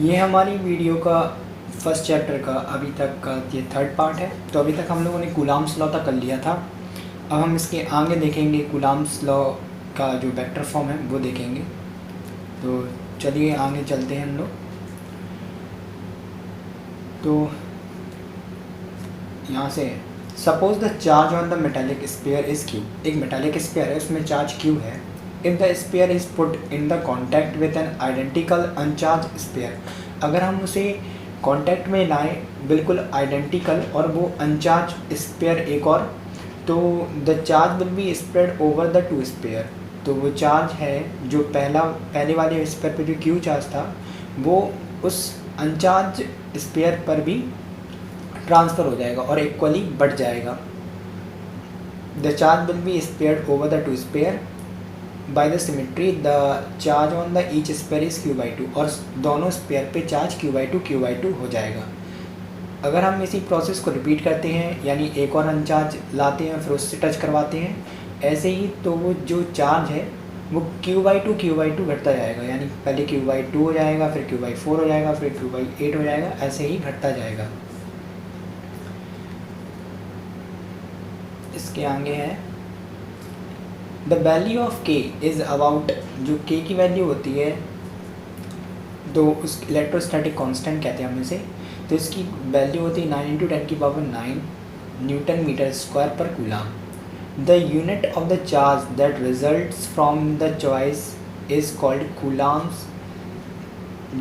ये हमारी वीडियो का फर्स्ट चैप्टर का अभी तक का ये थर्ड पार्ट है। तो अभी तक हम लोगों ने कूलाम्स लॉ तक कर लिया था। अब हम इसके आगे देखेंगे कूलाम्स लॉ का जो वेक्टर फॉर्म है वो देखेंगे। तो चलिए आगे चलते हैं हम लोग। तो यहाँ से suppose the charge on the metallic sphere is Q. एक मेटालिक स्फीयर है, उसमें चार्ज क्यू है। If the sphere is put in the contact with an identical uncharged sphere, अगर हम उसे कॉन्टैक्ट में लाएं बिल्कुल आइडेंटिकल और वो अनचार्ज स्फीयर एक और, तो the charge will be spread over the two sphere. तो वो चार्ज है जो पहले वाले स्फीयर पे जो क्यू चार्ज था वो उस अनचार्ज स्फीयर पर भी ट्रांसफ़र हो जाएगा और इक्वली बढ़ जाएगा। The charge will be spread over the two sphere by the symmetry the charge on the each sphere is Q by two, और दोनों स्फीयर पे चार्ज क्यू बाई टू हो जाएगा। अगर हम इसी प्रोसेस को रिपीट करते हैं, यानी एक और अनचार्ज लाते हैं फिर उससे टच करवाते हैं ऐसे ही, तो वो जो चार्ज है वो क्यू बाई टू घटता जाएगा। यानी पहले क्यू बाई टू हो जाएगा, फिर क्यू बाई फोर हो जाएगा, फिर क्यू बाई एट हो जाएगा, ऐसे ही घटता जाएगा। इसके आगे है द वैल्यू ऑफ के इज़ अबाउट, जो के की वैल्यू होती है तो उस इलेक्ट्रोस्टैटिक कांस्टेंट कहते हैं हम इसे। तो इसकी वैल्यू होती है 9 × 10⁹ न्यूटन मीटर स्क्वायर पर coulomb. The unit of the charge that results from the choice is called coulombs.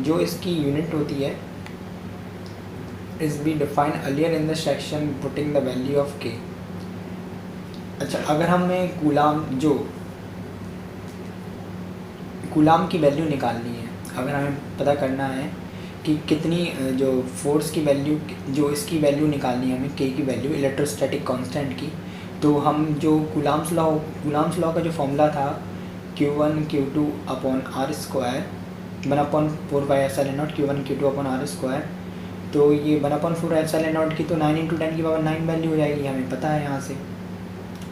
जो इसकी यूनिट होती है is be defined earlier in the section putting the value of के। अच्छा, अगर हमें कूलाम की वैल्यू निकालनी है, अगर हमें पता करना है कि कितनी जो फोर्स की वैल्यू, जो इसकी वैल्यू निकालनी है हमें के की वैल्यू इलेक्ट्रोस्टैटिक कांस्टेंट की, तो हम जो कूलाम्स लॉ का जो फॉर्मूला था Q1 Q2 upon R square 1/4πε0 Q1 Q2 upon R square, तो ये 1/4πε0 की तो 9 × 10⁹ वैल्यू हो जाएगी, हमें पता है यहाँ से।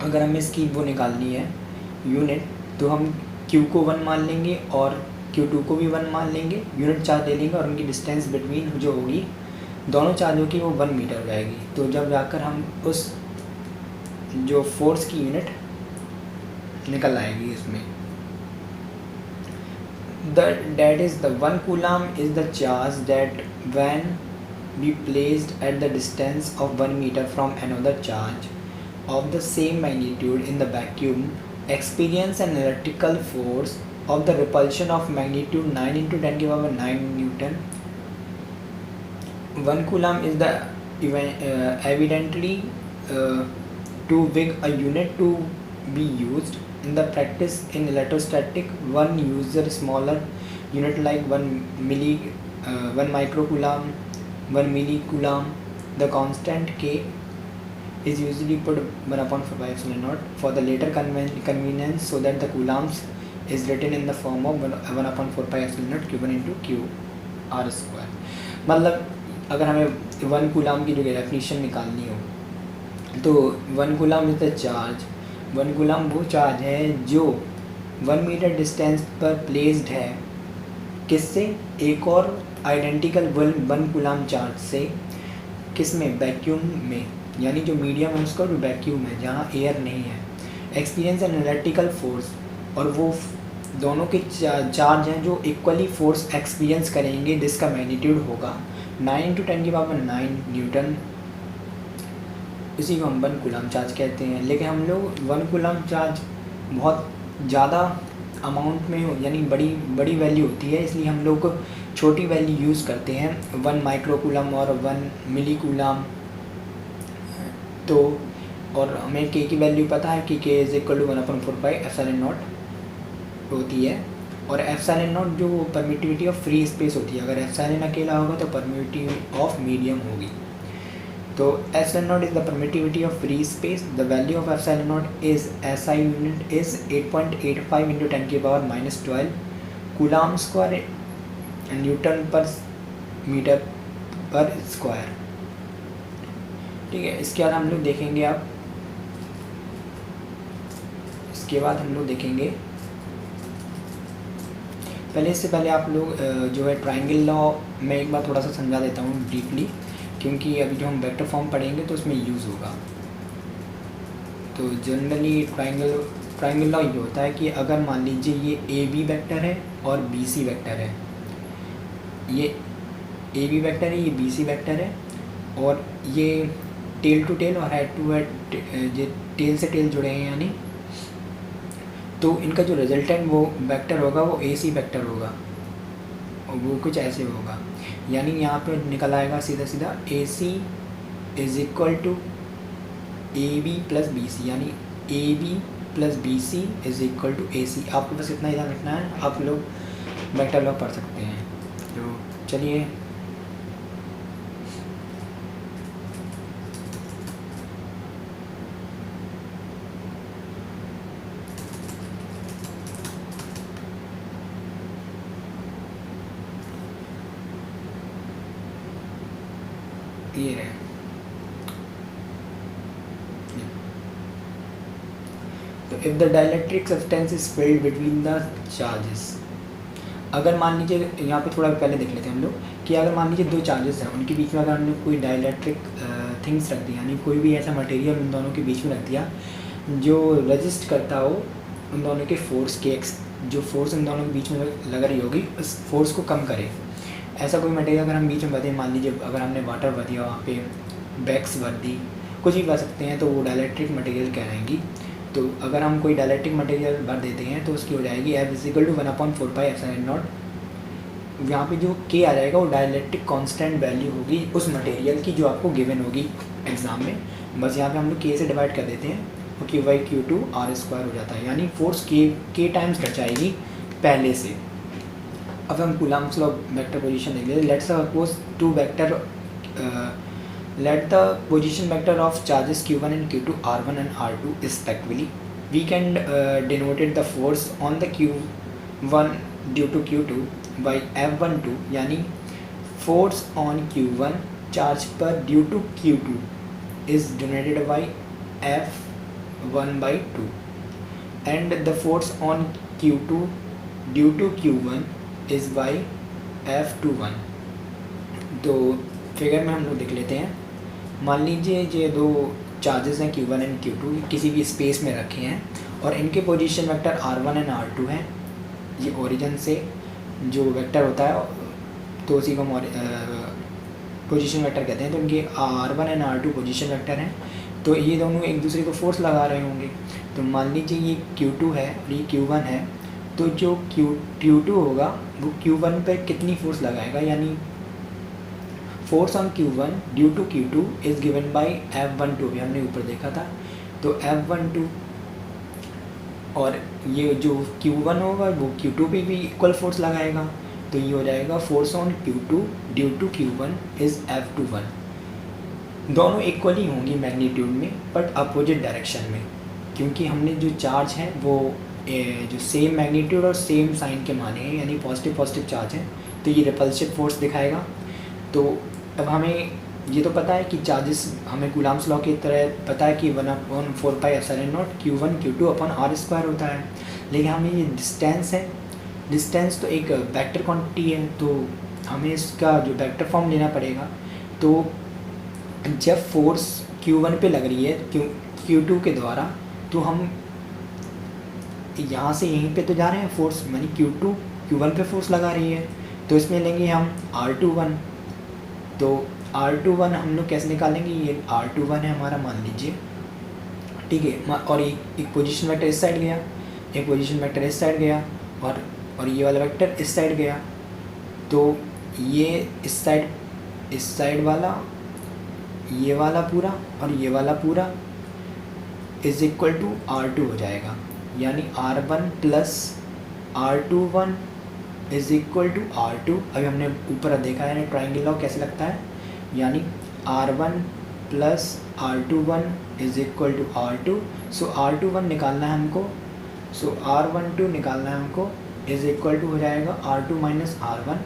अगर हमें इसकी वो निकालनी है यूनिट, तो हम Q को 1 मान लेंगे और Q2 को भी 1 मान लेंगे, यूनिट चार्ज ले लेंगे और उनकी डिस्टेंस बिटवीन जो होगी दोनों चार्जों की वो 1 मीटर हो जाएगी। तो जब जाकर हम उस जो फोर्स की यूनिट निकल आएगी इसमें, that is the 1 coulomb is the charge that when be placed at the distance of 1 meter from another charge of the same magnitude in the vacuum experience an electrical force of the repulsion of magnitude 9 × 10⁹ Newton. 1 coulomb is the evidently too big a unit to be used in the practice in electrostatic. One user smaller unit like 1 microcoulomb, 1 millicoulomb. The constant K is usually put 1/4πε0 for the later convenience, so that the coulombs is written in the form of 1/4πε0 Q1 × QR square. मतलब अगर हमें 1 coulomb की जो definition निकालनी हो, तो 1 coulomb is the charge. 1 coulomb वो charge है जो 1 मीटर डिस्टेंस पर प्लेस्ड है, किससे, एक और आइडेंटिकल 1 कूलाम चार्ज से, किस में, वैक्यूम में, यानी जो मीडियम है उसका जो वैक्यूम है जहाँ एयर नहीं है। एक्सपीरियंस एन इलेक्ट्रिकल फोर्स, और वो दोनों के चार्ज हैं जो इक्वली फोर्स एक्सपीरियंस करेंगे जिसका मैग्नीट्यूड होगा 9 × 10⁹ न्यूटन। इसी को हम 1 कूलाम चार्ज कहते हैं। लेकिन हम लोग 1 कूलाम चार्ज बहुत ज़्यादा अमाउंट में हो, यानी बड़ी वैल्यू होती है, इसलिए हम लोग छोटी वैल्यू यूज़ करते हैं 1 माइक्रोकूलम और 1 मिलीकूलम। तो और हमें के की वैल्यू पता है कि के इज इक्वल टू 1/4πε0 होती है, और ε0 जो परमिटिविटी ऑफ फ्री स्पेस होती है। अगर ε अकेला होगा तो परमिटिविटी ऑफ मीडियम होगी। तो ε0 is the permittivity of free space. The value of ε0 is SI unit is 8.85 × 10⁻12 coulomb square newton per metre per square. ठीक है, इसके बाद हम लोग देखेंगे पहले इससे पहले आप लोग जो है ट्रायंगल लॉ मैं एक बार थोड़ा सा समझा देता हूँ डीपली, क्योंकि अभी जो हम वेक्टर फॉर्म पढ़ेंगे तो उसमें यूज़ होगा। तो जनरली ट्रायंगल लॉ ये होता है कि अगर मान लीजिए ये ए बी वैक्टर है और बी सी वैक्टर है, ये ए बी वैक्टर है, ये बी सी वैक्टर है, और ये टेल टू टेल और हेड टू हेड ये टेल से टेल जुड़े हैं यानी, तो इनका जो रिजल्टेंट वो वेक्टर होगा वो ए सी वैक्टर होगा, और वो कुछ ऐसे होगा। यानी यहाँ पे निकल आएगा सीधा सीधा A C is equal to A B plus B C, यानी A B plus B C is equal to A C. आपको बस इतना ही ध्यान रखना है, आप लोग वेक्टर लॉ पढ़ सकते हैं। तो चलिए ये रहे, तो if the dielectric substance is filled between the charges, अगर मान लीजिए यहाँ पे थोड़ा पहले देख लेते हैं हम लोग कि अगर मान लीजिए दो चार्जेस हैं, उनके बीच में अगर हमने कोई डाइलेक्ट्रिक थिंग्स रख दी, यानी कोई भी ऐसा मटेरियल उन दोनों के बीच में रख दिया जो रजिस्ट करता हो उन दोनों के फोर्स के जो फोर्स उन दोनों के बीच में लग रही होगी उस फोर्स को कम करे। ऐसा कोई मटेरियल अगर हम बीच में भर दें, मान लीजिए अगर हमने वाटर भर दिया, वहाँ पे बैक्स भर दी, कुछ भी भर सकते हैं, तो वो डाइलेक्ट्रिक मटेरियल कहलाएंगी। तो अगर हम कोई डाइलेक्ट्रिक मटेरियल भर देते हैं तो उसकी हो जाएगी F इजिकल टू 1/4πε0। यहाँ पे जो K आ जाएगा वो डाइलेक्ट्रिक कांस्टेंट वैल्यू होगी उस मटेरियल की जो आपको गिवन होगी एग्ज़ाम में। बस यहाँ पे हम लोग K से डिवाइड कर देते हैं और Q/Q2 R² हो जाता है, यानी फोर्स K टाइम्स घट जाएगी पहले से। अब हम कूलम्ब्स लॉ वेक्टर पोजीशन देख लेते हैं। Let's suppose two vector let the position vector of charges q1 and q2 r1 and r2 respectively. We can denote the force on the q1 due to q2 by f12, यानी force on q1 charge पर due to q2 is denoted by f1/2 and the force on q2 due to q1 is by f21। तो figure में हम लोग देख लेते हैं। मान लीजिए ये दो चार्जेस हैं Q1 एंड Q2 किसी भी स्पेस में रखे हैं और इनके position vector R1 and R2 हैं। ये ओरिजिन से जो वेक्टर होता है तो उसी को हम पोजीशन वेक्टर कहते हैं। तो इनके R1 and R2 position vector हैं, तो ये दोनों एक दूसरे को फोर्स लगा रहे होंगे। तो मान लीजिए ये Q2 है और ये Q1 है, तो जो Q2 होगा वो Q1 पर कितनी फोर्स लगाएगा, यानी force on Q1 due to Q2 is given by F12, भी हमने ऊपर देखा था। तो F12 और ये जो Q1 होगा वो Q2 पे भी इक्वल फोर्स लगाएगा, तो ये हो जाएगा force on Q2 due to Q1 is F21। दोनों इक्वली होंगी मैग्नीट्यूड में बट अपोजिट डायरेक्शन में, क्योंकि हमने जो चार्ज है वो जो सेम मैग्नीट्यूड और सेम साइन के माने हैं, यानी पॉजिटिव चार्ज है, तो ये रिपल्सिव फोर्स दिखाएगा। तो अब हमें ये तो पता है कि चार्जेस हमें कूलम्ब्स लॉ की तरह पता है कि 1/4πε0 Q1 Q2 अपॉन R² होता है, लेकिन हमें ये डिस्टेंस है, डिस्टेंस तो एक वेक्टर क्वांटिटी है, तो हमें इसका जो वेक्टर फॉर्म लेना पड़ेगा। तो जब फोर्स Q1 पे लग रही है Q2 के द्वारा, तो हम यहाँ से यहीं पे तो जा रहे हैं फोर्स, यानी Q2 Q1 पे फोर्स लगा रही है, तो इसमें लेंगे हम R21। तो R21 हम लोग कैसे निकालेंगे, ये R21 है हमारा मान लीजिए, ठीक है, और एक पोजीशन वेक्टर इस साइड गया, एक पोजीशन वेक्टर इस साइड गया, और ये वाला वेक्टर इस साइड गया। तो ये इस साइड वाला, ये वाला पूरा और ये वाला पूरा इज इक्वल टू R2 हो जाएगा, यानी R1 plus R21 is equal to R2। अभी हमने ऊपर देखा है ट्राइंगल लॉ कैसे लगता है, यानी R1 plus R21 is equal to R2। So R21 निकालना है हमको, सो R12 निकालना है हमको, इज इक्वल टू हो जाएगा R2 माइनस R1।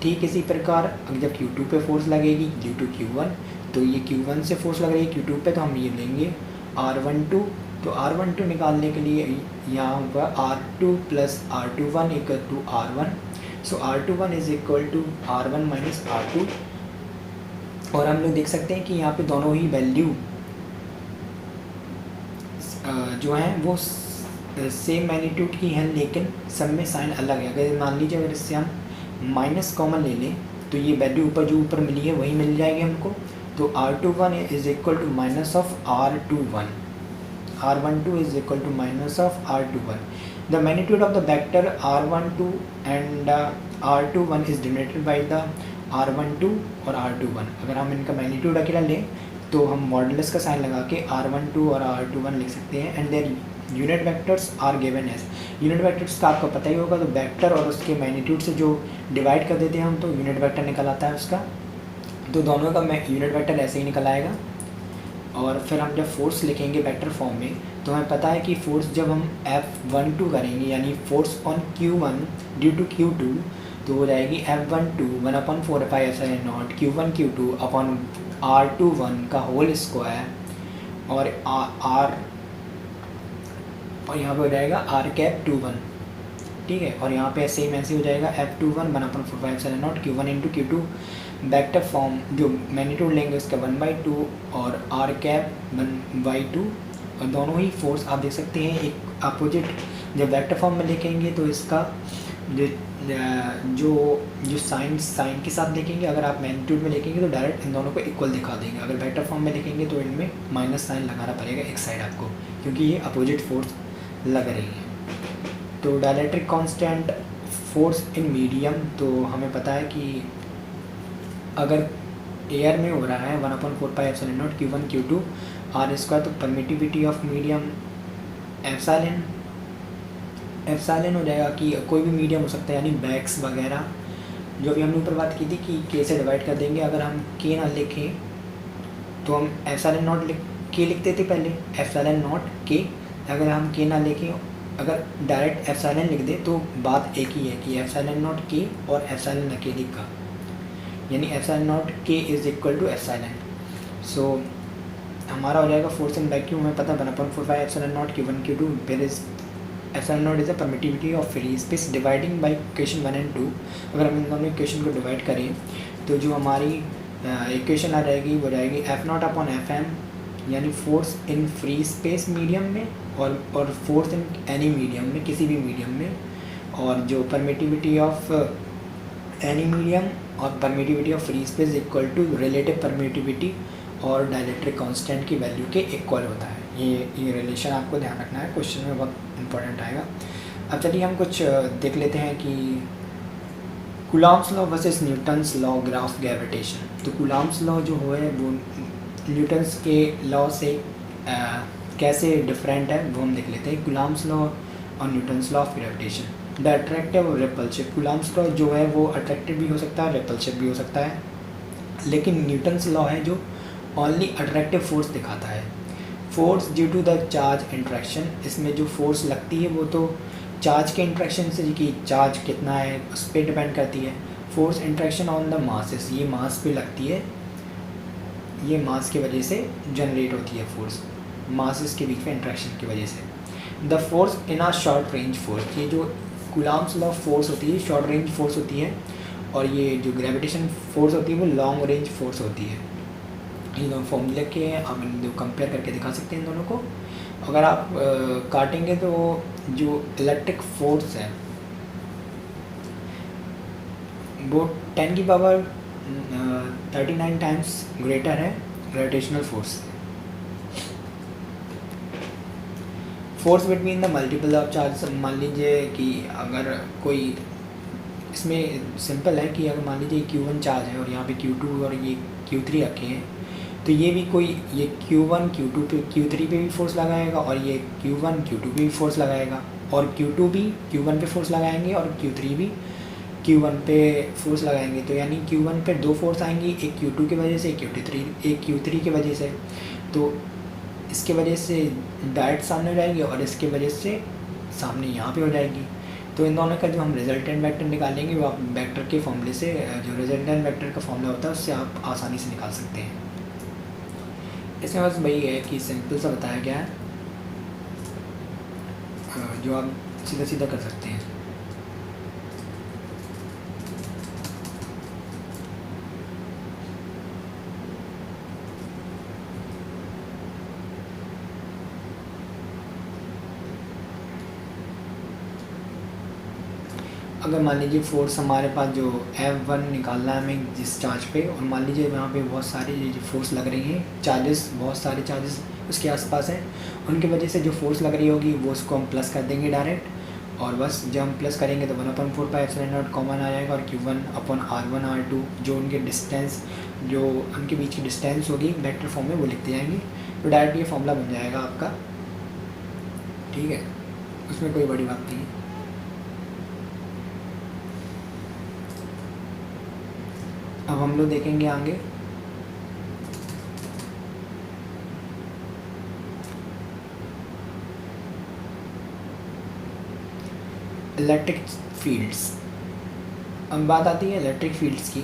ठीक इसी प्रकार जब Q2 पे फोर्स लगेगी ड्यू टू Q1, तो ये Q1 से फोर्स लग रही है Q2 पे, तो हम ये लेंगे R12 तो R12 निकालने के लिए यहाँ पर R2 plus R21 equal to R1, so R21 is equal to R1 minus R2। और हम लोग देख सकते हैं कि यहाँ पे दोनों ही वैल्यू जो हैं वो सेम मैग्नीट्यूड की हैं, लेकिन सब में साइन अलग है। अगर मान लीजिए अगर इससे हम माइनस कॉमन ले लें तो ये वैल्यू ऊपर जो ऊपर मिली है वही मिल जाएगी हमको। तो R21 is equal to minus of R21, R12 is equal to minus of R21. The magnitude of the vector R12 and R21 is denoted by the R12 और R21। अगर हम इनका मैग्नीट्यूड अकेला लें तो हम मॉडुलस का साइन लगा के R12 और R21 लिख सकते हैं। And their unit vectors are given as, unit vectors का आपको पता ही होगा, तो वेक्टर और उसके मैग्नीट्यूड से जो डिवाइड कर देते हैं हम तो यूनिट वेक्टर निकल आता है उसका। तो दोनों का यूनिट वेक्टर ऐसे ही निकल आएगा। और फिर हम जब फोर्स लिखेंगे वेक्टर फॉर्म में तो हमें पता है कि फोर्स जब हम F12 करेंगे यानी force on Q1 due to Q2 तो हो जाएगी F12 1/4πε0 Q1 Q2 upon R21 का होल स्क्वायर और R और यहाँ पे हो जाएगा R⁻21, ठीक है। और यहाँ पे सेम ऐसे हो जाएगा F21 1/4πε0 Q1 into Q2। Vector form जो मैग्नीट्यूड लेंगे उसका 1/2 और R⁻1/2। और दोनों ही फोर्स आप देख सकते हैं एक अपोजिट, जब वेक्टर फॉर्म में लिखेंगे तो इसका जो साइन के साथ लिखेंगे, अगर आप मैग्नीट्यूड में लिखेंगे तो डायरेक्ट इन दोनों को इक्वल दिखा देंगे। अगर वेक्टर फॉर्म में लिखेंगे तो इनमें माइनस साइन लगाना पड़ेगा एक साइड आपको, क्योंकि ये अपोजिट फोर्स लग रही है। तो dielectric constant force in medium, तो हमें पता है कि अगर एयर में हो रहा है 1/4πε0 Q1 Q2 R², तो परमिटिविटी ऑफ मीडियम एप्सिलॉन हो जाएगा कि कोई भी मीडियम हो सकता है, यानी बैग्स वगैरह, जो भी हमने ऊपर बात की थी कि K से डिवाइड कर देंगे। अगर हम K ना लिखें तो हम ε0 K लिखते थे पहले, ε0 K। अगर हम K ना लिखें, अगर डायरेक्ट एप्सिलॉन लिख दे तो बात एक ही है कि ε0 K और एप्सिलॉन अकेले का, यानी ε0 K is equal to epsilon. So हमारा हो जाएगा फोर्स इन वैक्यूम, हमें पता है 1/4πε0 Q1 Q2 where is ε0 is the permittivity of free space dividing by equation 1 and 2। अगर हम इन दोनों इक्वेशन को डिवाइड करें तो जो हमारी इक्वेशन आ जाएगी वो जाएगी F0/Fm, यानी force in free space medium में और फोर्स इन एनी मीडियम में, किसी भी मीडियम में, और जो परमिटिविटी ऑफ एनी मीडियम और permittivity of free space equal to relative permittivity और डाइलेक्ट्रिक कांस्टेंट की वैल्यू के इक्वल होता है। ये रिलेशन आपको ध्यान रखना है, क्वेश्चन में बहुत इंपॉर्टेंट आएगा। अब चलिए हम कुछ देख लेते हैं कि Coulomb's law versus Newton's law graph gravitation. तो कूलॉम्स लॉ जो है वो न्यूटन्स के लॉ से कैसे डिफरेंट है वो हम देख लेते हैं। कूलॉम्स लॉ और Newton's law of gravitation. The attractive और रिपल्सिव, कूलॉम्स लॉ जो है वो अट्रैक्टिव भी हो सकता है, रिपल्सिव भी हो सकता है, लेकिन न्यूटन्स लॉ है जो ओनली अट्रैक्टिव फोर्स दिखाता है। Force due to the charge interaction, इसमें जो फोर्स लगती है वो तो चार्ज के इंट्रैक्शन से, कि चार्ज कितना है उस पर डिपेंड करती है। Force interaction on the masses, ये मास पे लगती है, ये मास की वजह से जनरेट होती है फोर्स, मासेस के बीच में इंट्रैक्शन की वजह से। The force in a short range force, ये जो कूलॉम्स लॉ फोर्स होती है शॉर्ट रेंज फोर्स होती है, और ये जो ग्रेविटेशन फोर्स होती है वो लॉन्ग रेंज फोर्स होती है। ये दोनों फॉर्मूले के हम इन कंपेयर करके दिखा सकते हैं इन दोनों को। अगर आप काटेंगे तो जो इलेक्ट्रिक फोर्स है वो 10 की पावर 39 टाइम्स ग्रेटर है gravitational force. Force between the multiple of charge, मान लीजिए कि अगर कोई, इसमें सिंपल है कि अगर मान लीजिए Q1 चार्ज है और यहाँ पे Q2 और ये Q3 रखे हैं, तो ये भी कोई ये Q1 Q2 पे Q3 पे भी फोर्स लगाएगा और ये Q1 Q2 पे भी फोर्स लगाएगा, और Q2 भी Q1 पे फोर्स लगाएंगे और Q3 भी Q1 पे फोर्स लगाएंगे। तो यानी Q1 पे दो फोर्स आएंगी, एक Q2 की वजह से, एक Q3 की वजह से। तो इसके वजह से डायरेक्ट सामने हो जाएगी और इसके वजह से सामने यहाँ पे हो जाएगी। तो इन दोनों का जो हम रिजल्टेंट वेक्टर निकालेंगे वो आप वेक्टर के फॉर्मूले से, जो रिजल्टेंट वेक्टर का फॉर्मूला होता है उससे आप आसानी से निकाल सकते हैं। इसमें बस वही है कि सिंपल सा बताया गया है जो आप सीधा सीधा कर सकते हैं। अगर मान लीजिए फोर्स हमारे पास जो F1 निकालना है हमें जिस चार्ज पे, और मान लीजिए वहाँ पे बहुत सारी जो फोर्स लग रही हैं, चार्जेस, बहुत सारे चार्जेस उसके आसपास हैं, उनकी वजह से जो फोर्स लग रही होगी वो उसको हम प्लस कर देंगे डायरेक्ट, और बस जब हम प्लस करेंगे तो 1/4πε0 कॉमन आ जाएगा, और Q1/R1R2 जो उनके डिस्टेंस, जो उनके बीच की डिस्टेंस होगी वेक्टर फॉर्म में वो लिखते जाएंगे, तो डायरेक्ट ये फॉर्मूला बन जाएगा आपका। ठीक है, उसमें कोई बड़ी बात नहीं है। अब हम लोग देखेंगे आगे इलेक्ट्रिक फील्ड्स। अब बात आती है इलेक्ट्रिक फील्ड्स की।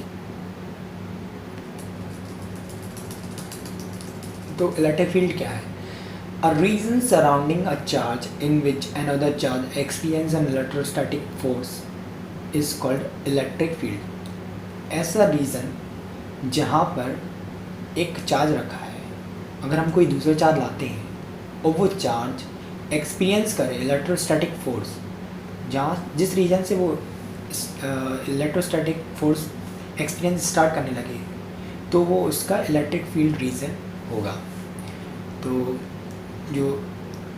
तो इलेक्ट्रिक फील्ड क्या है? A region surrounding a charge in which another charge experience an electrostatic force is called electric field. ऐसा रीज़न जहाँ पर एक चार्ज रखा है, अगर हम कोई दूसरा चार्ज लाते हैं और वो चार्ज एक्सपीरियंस करे इलेक्ट्रोस्टैटिक फोर्स, जहाँ जिस रीजन से वो इलेक्ट्रोस्टैटिक फोर्स एक्सपीरियंस स्टार्ट करने लगे, तो वो उसका इलेक्ट्रिक फील्ड रीजन होगा। तो जो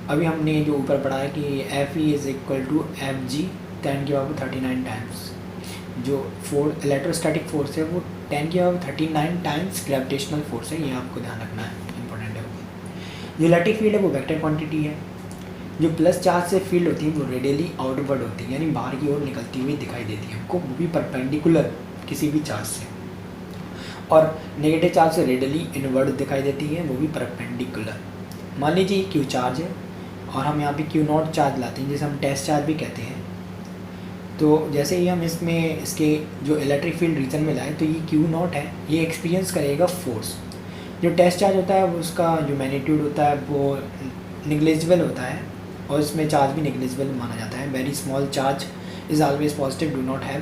अभी हमने जो ऊपर पढ़ा है कि Fe is equal to Fg 10⁻39 times, जो इलेक्ट्रोस्टैटिक फोर्स है वो 10⁻39 टाइम्स ग्रेविटेशनल फोर्स है, ये आपको ध्यान रखना है, इंपॉर्टेंट है। जो इलेक्ट्रिक फील्ड है वो वेक्टर क्वांटिटी है। जो प्लस चार्ज से फील्ड होती है वो रेडियली आउटवर्ड होती है, यानी बाहर की ओर निकलती हुई दिखाई देती है हमको, वो भी परपेंडिकुलर किसी भी चार्ज से, और नेगेटिव चार्ज से रेडियली इनवर्ड दिखाई देती है, वो भी परपेंडिकुलर। मान लीजिए क्यू चार्ज है और हम यहाँ पे Q0 चार्ज लाते हैं, जिसे हम टेस्ट चार्ज भी कहते हैं। तो जैसे ही हम इसमें इसके जो इलेक्ट्रिक फील्ड रीजन में लाए, तो ये Q0 है, ये एक्सपीरियंस करेगा फोर्स। जो टेस्ट चार्ज होता है वो उसका जो मैग्नीट्यूड होता है वो निग्लिजिबल होता है, और इसमें चार्ज भी निग्लिजिबल माना जाता है। Very small charge is always positive, do not have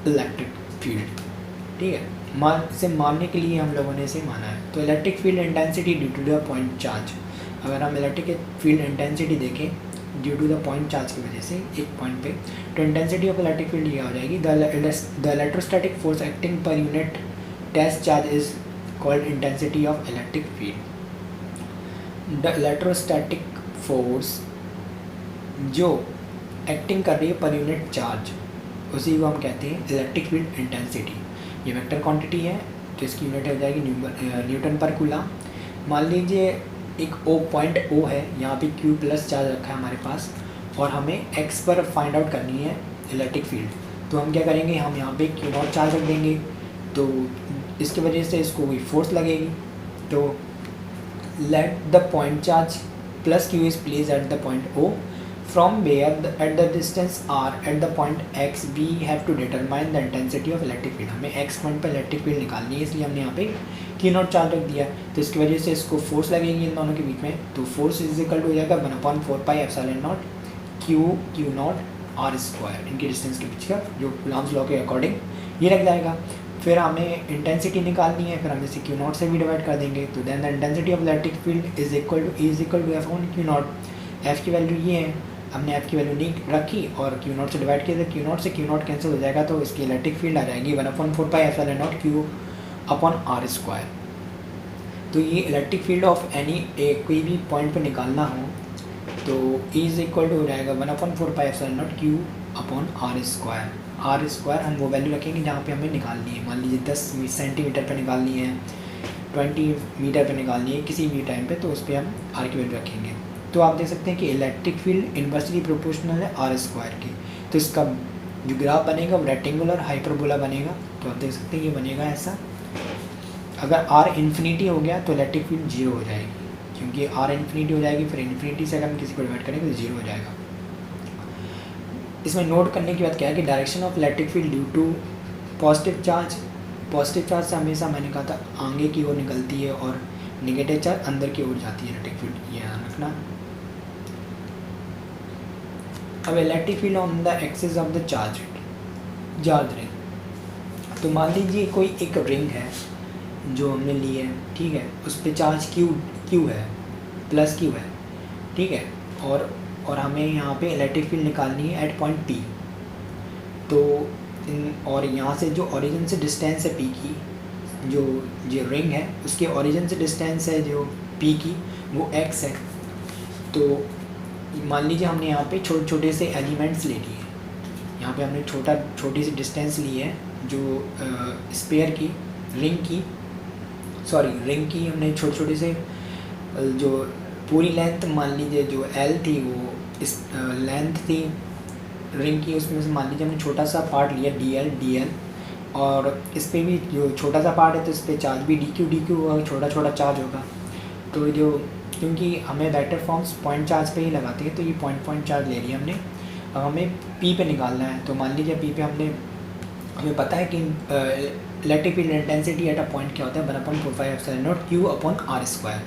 electric field. ठीक है, इसे मानने के लिए हम लोगों ने इसे माना है। तो electric field intensity due to the point charge, अगर हम इलेक्ट्रिक फील्ड इंटेंसिटी देखें due to the point charge की वजह से एक पॉइंट पे, तो इंटेंसिटी ऑफ इलेक्ट्रिक फील्ड ये हो जाएगी the electrostatic force acting per unit test charge is called intensity of electric field. The electrostatic force जो एक्टिंग कर रही है पर यूनिट चार्ज, उसी को हम कहते हैं इलेक्ट्रिक फील्ड इंटेंसिटी। ये वेक्टर क्वांटिटी है, तो इसकी यूनिट हो जाएगी न्यूटन पर कूलम। मान लीजिए एक पॉइंट O है, यहाँ पे Q प्लस चार्ज रखा है हमारे पास, और हमें X पर फाइंड आउट करनी है इलेक्ट्रिक फील्ड। तो हम क्या करेंगे, हम यहाँ पे Q0 चार्ज रख देंगे, तो इसकी वजह से इसको कोई फोर्स लगेगी। तो let the point charge plus Q is place at the point O, from where at the distance R at the point X we have to determine the intensity of electric field. हमें X point पर electric field निकालनी है, इसलिए हमने यहाँ पे Q0 charge रख दिया, तो इसकी वजह से इसको फोर्स लगेगी इन दोनों के बीच में। तो फोर्स इज इक्वल टू हो जाएगा 1/4πε0 Q0 R², इनकी डिस्टेंस के बीच का, जो कूलम्स लॉ के अकॉर्डिंग ये लग जाएगा। फिर हमें इंटेंसिटी निकालनी है, फिर हम इसे Q0 से भी डिवाइड कर देंगे, तो then the intensity of electric field is equal to F/Q0। F की वैल्यू ये है, हमने F की वैल्यू नहीं रखी और Q0 से डिवाइड किया, तो Q0 से Q0 कैंसिल हो जाएगा, तो इसकी इलेक्ट्रिक फील्ड आ जाएगी 1/4πε0 Q/R²। तो ये इलेक्ट्रिक फील्ड ऑफ कोई भी पॉइंट पर निकालना हो तो इज इक्वल टू हो जाएगा 1/4πε0 Q/R²। R² हम वो वैल्यू रखेंगे जहाँ पे हमें निकालनी है। मान लीजिए 10 सेंटीमीटर पर निकालनी है, 20 मीटर पर निकालनी है, किसी भी टाइम पे, तो उस पर हम R की वैल्यू रखेंगे। तो आप देख सकते हैं कि इलेक्ट्रिक फील्ड इन्वर्सली प्रोपोर्शनल है R² की। तो इसका जो ग्राफ बनेगा वो रेक्टेंगुलर हाइपरबोला बनेगा। तो आप देख सकते हैं ये बनेगा ऐसा। अगर R इन्फिनिटी हो गया तो इलेक्ट्रिक फील्ड 0 हो जाएगी, क्योंकि R इन्फिनिटी हो जाएगी, फिर इन्फिनिटी से अगर हम किसी को डिवाइड करेंगे तो 0 हो जाएगा। इसमें नोट करने की बात क्या है कि direction of electric field due to positive charge से हमेशा मैंने कहा था आगे की ओर निकलती है, और नेगेटिव चार्ज अंदर की ओर जाती है इलेक्ट्रिक फील्ड, ये ध्यान रखना। अब electric field on the axis of the charge ring. तो मान लीजिए कोई एक रिंग है जो हमने ली है, ठीक है, उस पर चार्ज क्यू है, प्लस क्यू है, ठीक है, और हमें यहाँ पे इलेक्ट्रिक फील्ड निकालनी है एट पॉइंट पी। तो और यहाँ से जो ओरिजिन से डिस्टेंस है पी की, जो रिंग है उसके ओरिजिन से डिस्टेंस है जो पी की वो एक्स है। तो मान लीजिए हमने यहाँ पे छोटे छोटे से एलिमेंट्स ले लिए, यहाँ पे हमने छोटी सी डिस्टेंस ली है जो स्पेयर की रिंग की हमने छोटे छोटे से जो पूरी लेंथ मान लीजिए जो एल थी वो इस लेंथ थी रिंग की, उसमें से मान लीजिए हमने छोटा सा पार्ट लिया डी एल, और इस पर भी जो छोटा सा पार्ट है तो इस पर चार्ज भी डी क्यू होगा, छोटा चार्ज होगा। तो जो क्योंकि हमें वेक्टर फॉर्म्स पॉइंट चार्ज पे ही लगाती है तो ये पॉइंट चार्ज ले लिया हमने। अब हमें पी पे निकालना है, तो मान लीजिए पी पे हमें पता है कि electric field intensity at a point क्या होता है 1/4πε0 क्यू अपॉन आर स्क्वायर।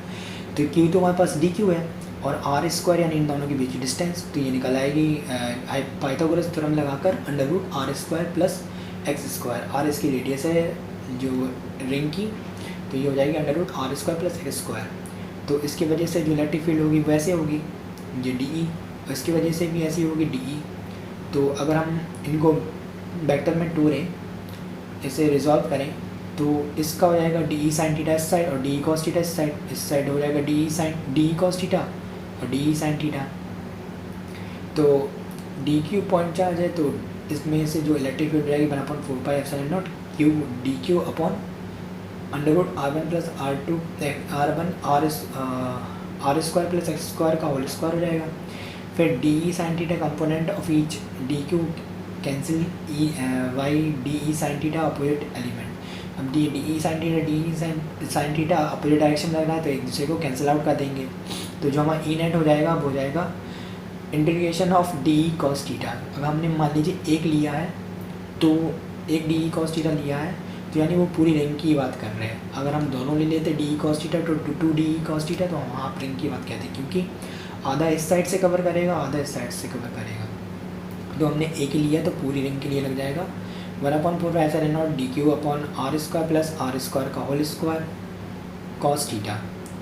तो क्यू तो हमारे पास डी क्यू है और आर स्क्वायर यानी इन दोनों के बीच की डिस्टेंस, तो ये निकल आएगी पाइथागोरस थ्योरम लगाकर √r² प्लस x²। आर इसकी रेडियस है जो रिंग की, तो ये हो जाएगी √r² प्लस x²। तो इसकी वजह से जो इलेक्ट्रिक फील्ड होगी वैसे होगी ये डी, इसकी वजह से भी ऐसी होगी डी। तो अगर हम इनको वेक्टर में टूरें, इसे रिजॉल्व करें, तो इसका हो जाएगा डी साइन थीटा इस साइड और डी कॉस थीटा इस साइड हो जाएगा डी कॉस थीटा और डी साइन थीटा। तो डी क्यू पॉइंट चार्ज है तो इसमें से जो इलेक्ट्रिक फील्ड रहेगी 1/4πε0 Q D Q upon √r1 plus r² plus x² का होल स्क्वायर हो जाएगा। फिर D sine theta component of each D Q cancel why D sine theta opposite element. अब D sine theta opposite direction लग रहा है तो एक दूसरे को कैंसिल आउट कर देंगे। तो जो हमारा ई नेट हो जाएगा वो हो जाएगा integration of D cos theta. अगर हमने मान लीजिए एक लिया है तो एक डी कॉस थीटा लिया है तो यानी वो पूरी रिंग की बात कर रहे हैं। अगर हम दोनों ले लेते डी कॉस थीटा तो 2D कॉस थीटा, तो वहाँ आप रिंग की बात कहते हैं क्योंकि आधा इस साइड से कवर करेगा आधा इस साइड से कवर करेगा। तो हमने एक ही लिया तो पूरी रिंग के लिए लग जाएगा 1/4πε0 D Q upon r² plus r² का होल स्क्वायर कॉस थीटा।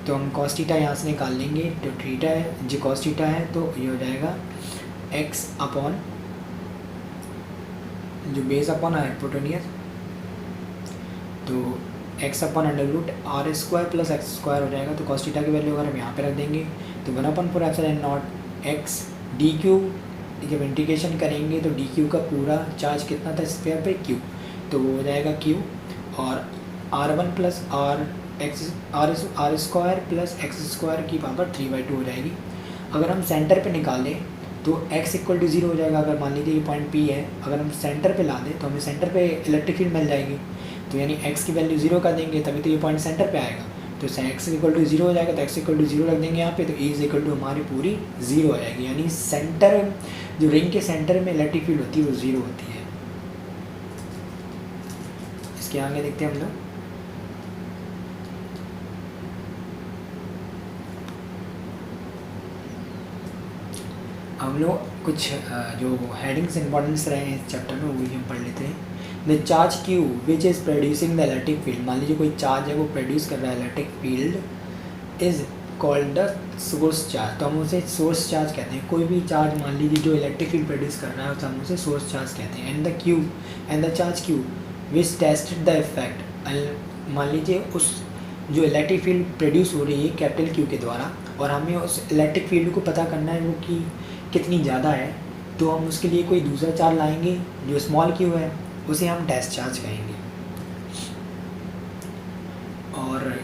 तो हम कॉस थीटा यहाँ से निकाल लेंगे, तो थीटा है जो कॉस थीटा है तो ये हो जाएगा x अपॉन जो बेस अपॉन हाइपोटेन्यूज, तो x upon √r² plus x² हो जाएगा। तो कॉस थीटा की वैल्यू अगर हम यहाँ पे रख देंगे तो 1/4πε0 x डी क्यू, जब इंटीग्रेशन करेंगे तो डी क्यू का पूरा चार्ज कितना था स्फीयर पे क्यू, तो वो हो जाएगा क्यू और r1 plus r² plus x² की पावर 3/2 हो जाएगी। अगर हम सेंटर पे निकालें तो x = 0 हो जाएगा। अगर मान लीजिए ये पॉइंट P है, अगर हम सेंटर पे ला दें तो हमें सेंटर पे इलेक्ट्रिक फील्ड मिल जाएगी। तो यानी x की वैल्यू 0 कर देंगे तभी तो ये पॉइंट सेंटर पे आएगा। तो x = 0 हो जाएगा तो x = 0 रख देंगे यहाँ पे, तो E हमारी पूरी 0 हो जाएगी। यानी सेंटर जो रिंग के सेंटर में इलेक्ट्रिक फील्ड होती है वो 0 होती है। इसके आगे देखते हैं हम लोग। हम लोग कुछ जो हेडिंग्स इंपॉर्टेंस रहे हैं इस चैप्टर में वो भी हम पढ़ लेते हैं। The charge Q which is producing the electric field, मान लीजिए कोई चार्ज है वो प्रोड्यूस कर रहा है electric field, is called the source charge. तो हम उसे सोर्स चार्ज कहते हैं। कोई भी चार्ज मान लीजिए जो इलेक्ट्रिक फील्ड प्रोड्यूस कर रहा है तो हम उसे सोर्स चार्ज कहते हैं। And the charge Q which tested the effect, मान लीजिए उस जो इलेक्ट्रिक फील्ड प्रोड्यूस हो रही है कैपिटल क्यू के द्वारा और हमें उस इलेक्ट्रिक फील्ड को पता करना है वो कि कितनी ज़्यादा है, तो हम उसके लिए कोई दूसरा चार्ज लाएंगे जो स्मॉल क्यू है, उसे हम टेस्ट चार्ज कहेंगे। और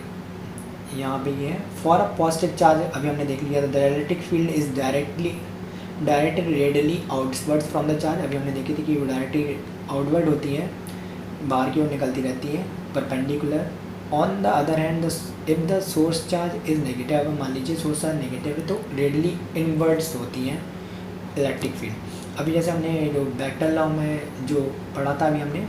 यहाँ पे ये है फॉर अ पॉजिटिव चार्ज, अभी हमने देख लिया था the electric field is directed radially outwards from the charge. अभी हमने देखी थी कि वो डायरेक्टली आउटवर्ड होती है, बाहर की ओर निकलती रहती है perpendicular. On the other hand if the source charge is negative, अगर मान लीजिए सोर्स चार्ज नेगेटिव है तो रेडियली इनवर्ड्स होती हैं इलेक्ट्रिक फील्ड। अभी जैसे हमने जो वेक्टर लॉ में जो पढ़ा था, अभी हमने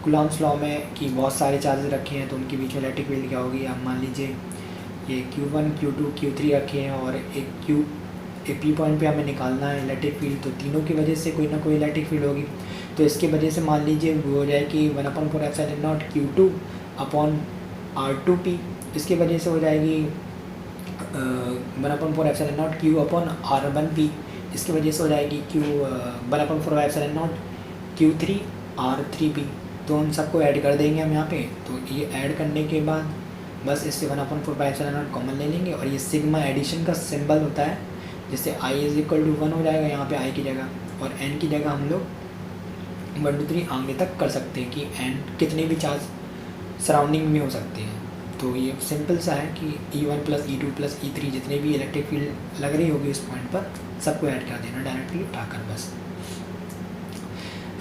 कूलॉम्स लॉ में कि बहुत सारे चार्जेस रखे हैं तो उनके बीच में इलेक्ट्रिक फील्ड क्या होगी। अब मान लीजिए ये Q1 Q2 Q3 रखे हैं और एक पी पॉइंट पे हमें निकालना है इलेक्ट्रिक फील्ड, तो तीनों की वजह से कोई ना कोई इलेक्ट्रिक फील्ड होगी। तो इसकी वजह से मान लीजिए वो हो जाए कि 1/4 Q2 अपॉन R2P, इसकी वजह से हो जाएगी 1/4 Q अपॉन R1P, इसकी वजह से हो जाएगी 1/4 Q3 R3P। तो उन सबको ऐड कर देंगे हम यहाँ पे। तो ये ऐड करने के बाद बस इससे 1/4 कॉमन ले लेंगे, और ये सिग्मा एडिशन का सिंबल होता है, जिससे I = 1 हो जाएगा यहाँ पे I की जगह, और N की जगह हम लोग 1 2 3 आगे तक कर सकते हैं कि N कितने भी चार्ज सराउंडिंग में हो सकते हैं। तो ये सिंपल सा है कि E1 + E2 + E3 जितने भी इलेक्ट्रिक फील्ड लग रही होगी उस पॉइंट पर सबको ऐड कर देना डायरेक्टली उठाकर बस।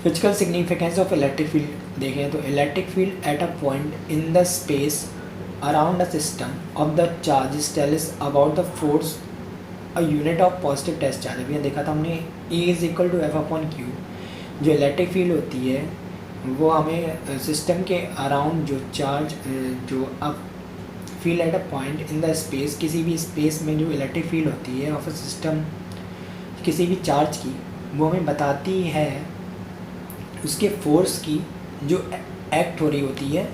Physical significance of electric field देखें तो electric field at a point in the space around a system of the charges tells about the force a unit of positive test charge. अभी देखा था हमने E = F/Q। जो electric field होती है वो हमें सिस्टम के अराउंड जो चार्ज जो अब field at a point in the space, किसी भी स्पेस में जो इलेक्ट्रिक फील्ड होती है ऑफ अ सिस्टम किसी भी चार्ज की, वो हमें बताती है उसके फोर्स की जो एक्ट हो रही होती है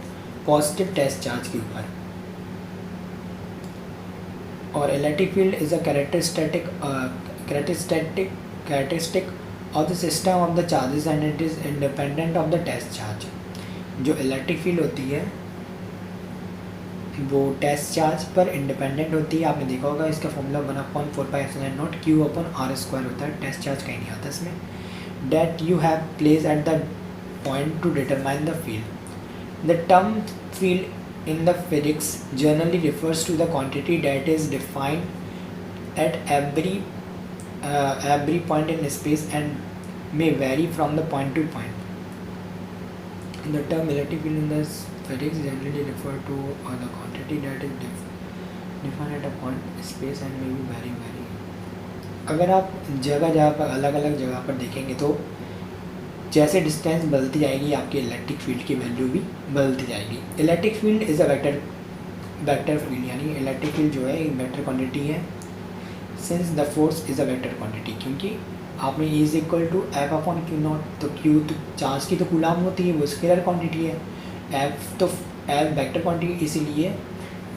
पॉजिटिव टेस्ट चार्ज के ऊपर। और electric field is a characteristic of the system of the charges and it is independent of the test charge. जो इलेक्ट्रिक फील्ड होती है वो टेस्ट चार्ज पर इंडिपेंडेंट होती है। आपने देखा होगा इसका फॉर्मूला 1/4πε0 Q/R² होता है, टेस्ट चार्ज कहीं नहीं आता इसमें। That you have placed at the point to determine the field. The term field in the physics generally refers to the quantity that is defined at every point in space and may vary from the point to point. The term electric field in the physics generally refer to the quantity that is defined at a point in space and may be vary. अगर आप जगह पर अलग अलग जगह पर देखेंगे तो जैसे डिस्टेंस बदलती जाएगी आपकी इलेक्ट्रिक फील्ड की वैल्यू भी बदलती जाएगी। Electric field is a vector field, यानी इलेक्ट्रिक फील्ड जो है एक वेक्टर क्वांटिटी है। Since the force is a vector quantity, क्योंकि आपने E = F/Q0, तो Q तो चार्ज की तो कूलाम होती है, वो स्केलर क्वांटिटी है। F वेक्टर क्वांटिटी, इसीलिए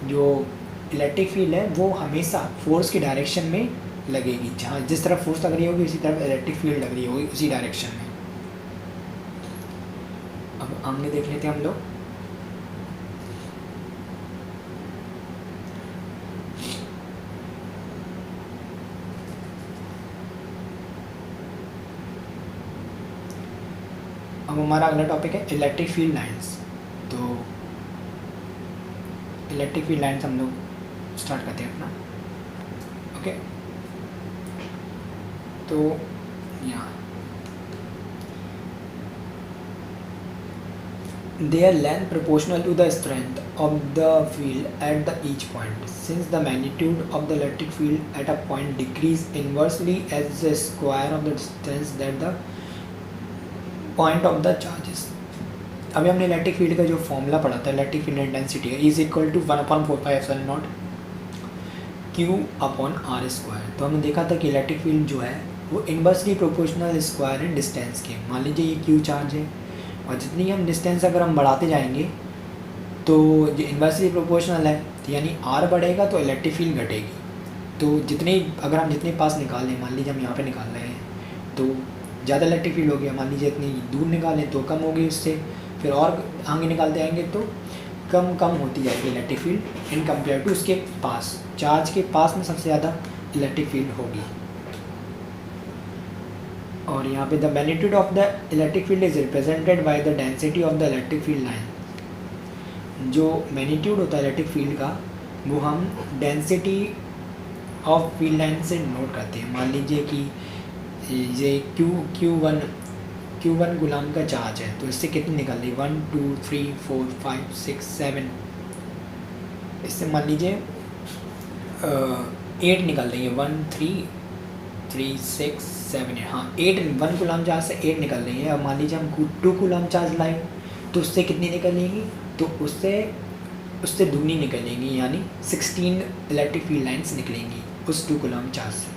जो इलेक्ट्रिक फील्ड है वो हमेशा फोर्स की डायरेक्शन में लगेगी। जहाँ जिस तरफ फोर्स लग रही होगी उसी तरफ इलेक्ट्रिक फील्ड लग रही होगी, उसी डायरेक्शन में। अब आगे देख लेते हैं हम लोग। अब हमारा अगला टॉपिक है इलेक्ट्रिक फील्ड लाइंस। तो इलेक्ट्रिक फील्ड लाइंस हम लोग स्टार्ट करते हैं अपना। ओके, तो यहाँ their length proportional to the strength of the field at the each point. Since the magnitude of the electric field at a point decrease inversely as the square of the distance that the point of the charges. अभी हमने electric field का जो formula पढ़ा था, electric field intensity है E = 1/4πε0 Q/R²। तो हमने देखा था कि इलेक्ट्रिक फील्ड जो है वो इन्वर्सली प्रोपोर्शनल स्क्वायर है डिस्टेंस के। मान लीजिए ये Q चार्ज है, और जितनी हम डिस्टेंस अगर हम बढ़ाते जाएंगे तो जो इन्वर्सली प्रोपोर्शनल है, यानी R बढ़ेगा तो इलेक्ट्रिक फील्ड घटेगी। तो अगर हम जितने पास निकाल लें, मान लीजिए हम यहाँ पे निकाल रहे हैं तो ज़्यादा इलेक्ट्रिक फील्ड होगी। मान लीजिए इतनी दूर निकालें तो कम होगी, उससे फिर और आगे निकालते आएंगे तो कम होती जाएगी electric field in compare to उसके पास। चार्ज के पास में सबसे ज़्यादा इलेक्ट्रिक फील्ड होगी। और यहाँ पे the magnitude of the electric field is represented by the density of the electric field line. जो मैग्नीट्यूड होता है इलेक्ट्रिक फील्ड का वो हम डेंसिटी ऑफ फील्ड लाइन से नोट करते हैं। मान लीजिए कि ये Q1 गुलाम का चार्ज है, तो इससे कितनी निकल रही 1 2 3 4 5 6 7, इससे मान लीजिए 8 निकल रही है। 1 3 3 6 7 हाँ 8, 1 कूलम चार्ज से 8 निकल रही है। अब मान लीजिए हम 2 कूलम चार्ज लाए तो उससे कितनी निकलेंगी, तो उससे दूनी निकलेंगी, यानी 16 इलेक्ट्रिक फील्ड लाइंस निकलेंगी उस 2 कूलम चार्ज से।